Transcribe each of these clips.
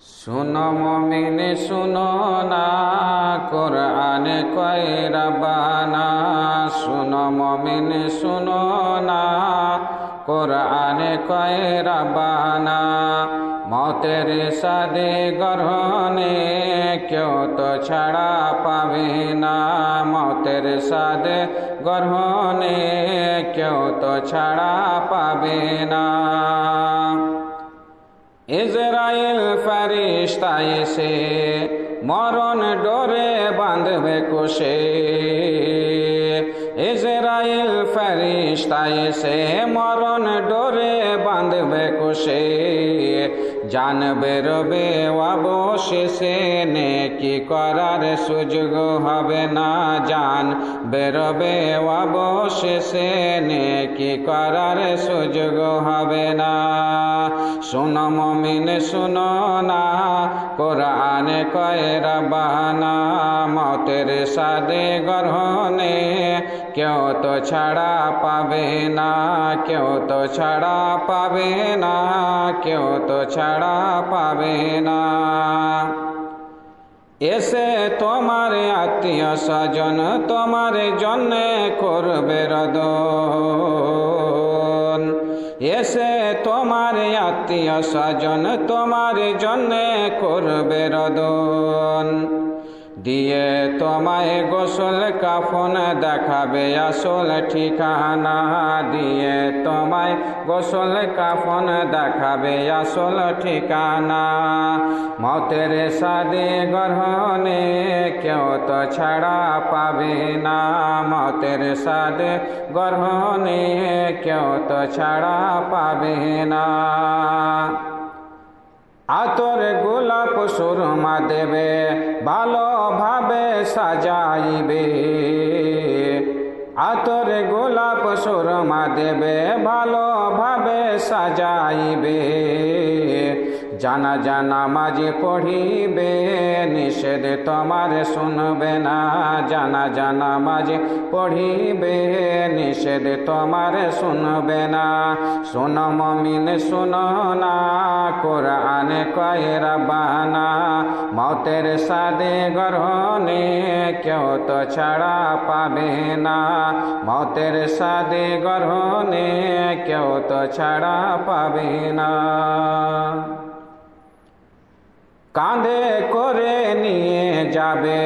सुनो मोमिन सुनो ना कुरान कय रब्बाना। सुनो मोमिन सुनो ना कुरान कय रब्बाना। मौतेर सादे ग्रहणे क्यों तो छड़ा पावे ना। मौतेर सादे ग्रहणे क्यों तो छड़ा पावे ना। इजराइल फरिश्ता एसे मरण डोरे बांधबे कुशे। इजराइल फरिश्ता एसे मरण डोरे बांधबे कुशे। जान बेरोबे अवशेषे नेकी करार सुযোগ হবে না। जान बेरोबे अवशेषे नेकी करार सुযোগ হবে না। सुनो मोमिन सुनो ना कुरान कय रब्बाना। मौतेर सादे ग्रहणे क्यों तो छड़ा पावे ना। क्यों तो छड़ा पावे ना। क्यों तो छड़ा पावे ना। এসে তোমার আত্মীয় স্বজন তোমার জন্যে করবে রোদন। এসে তোমার আত্মীয় স্বজন তোমার জন্যে করবে রোদন। দিয়ে তোমায় গোসল কাফন দেখাবে আসল ঠিকানা। দিয়ে তোমায় গোসল কাফন দেখাবে আসল ঠিকানা। মতের সাদে গ্রহণে কেউ তো ছাড়া পাবে না। মতের সাদে গ্রহণে কেউ তো ছাড়া পাবে না। আতর গোলাপ সুরমা দেবে ভালোভাবে সাজাইবে। আতর গোলাপ সুরমা দেবে ভালোভাবে সাজাইবে। জানাজা নামাজ পড়িবে নিষেধ তোমার শুনবে না। জানাজা নামাজ পড়িবে নিষেধ তোমার শুনবে না। শোনো মুমিন শোনো না কুরআন কয় রব্বানা। মৌতের সাদে গ্রহণে কেউ তো ছাড়া পাবে না। মৌতের সাদে গ্রহণে কেউ তো ছাড়া পাবে না। কাঁধে করে নিয়ে যাবে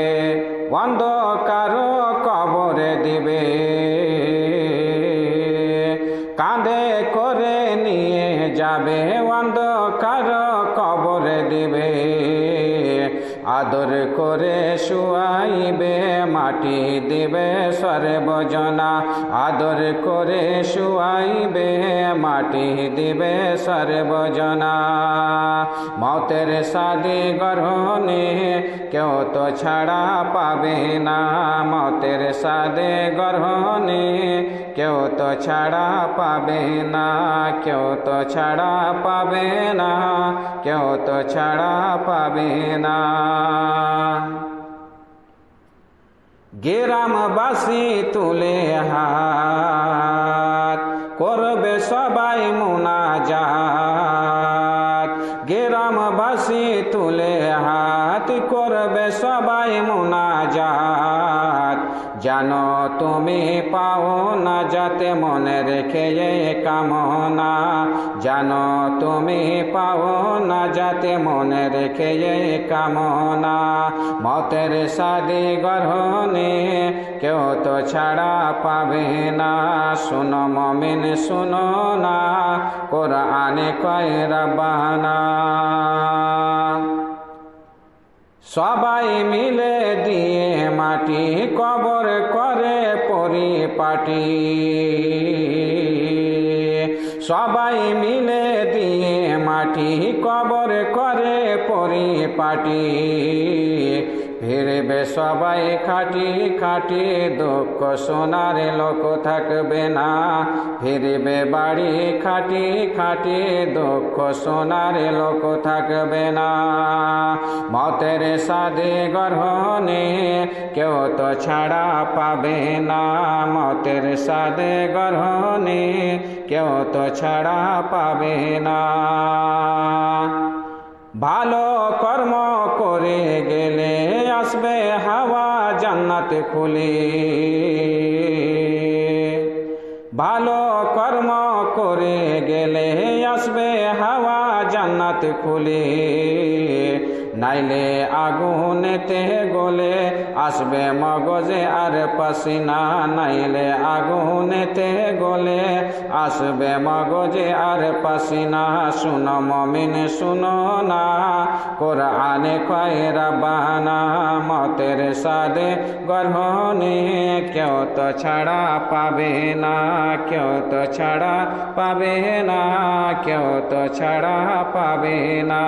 অন্ধকার কবরে দিবে। কাঁধে করে নিয়ে যাবে অন্ধকার কবরে দিবে। আদর করে শুয়াইবে মাটি দিবে সর্বজনা। আদর করে শুয়াইবে মাটি দিবে সর্বজনা। মৌতের সাদে গ্রহণে কেউ তো ছাড়া পাবে না। মৌতের সাদে গ্রহণে কেউ তো ছাড়া পাবে না। কেউ তো ছাড়া পাবে না। কেউ তো ছাড়া পাবে না। গ্রামবাসী তুলে হাত করবে সবাই মুনাজাত। গ্রামবাসী তুলে হাত করবে সবাই মুনাজাত। জানো তুমি পাও না যাতে মনে রেখে কামনা। জানো তুমি পাও না যাতে মনে রেখে কামনা। মতের সাদে গ্রহণে কেউ তো ছাড়া পাবে না। শুনো মুমিন শুনো না কুরআন কয় রব্বানা। সবাই মিলে দিয়ে মাটি কবর করে পরিপাটি। সবাই মিলে দিয়ে মাটি কবর করে পরিপাটি। ফিরবে সবাই খাটি খাটি দুঃখ শোনার লোক থাকবে না। ফিরবে বাড়ি খাটি খাটি দুঃখ শোনার লোক থাকবে না। মতের সাদে গ্রহণে কেউ তো ছাড়া পাবে না। মতের সাদে গ্রহণে কেউ তো ছাড়া পাবে না। ভালো কর্ম করে গেলে আসবে হাওয়া জান্নাত খুলে। ভালো কর্ম করে গেলে আসবে হাওয়া জান্নাত খুলে। নাইলে আগুনেতে গলে আসবে মগজে আর পাসিনা। নাইলে আগুনেতে গলে আসবে মগজে আর পাসিনা। শুনো মুমিন শুনো না, কোরআনে কয় রাব্বানা, মতের সাদে গ্রহণে কেউ তো ছাড়া পাবে না, কেউ তো ছাড়া পাবে না, কেউ তো ছাড়া পাবে না।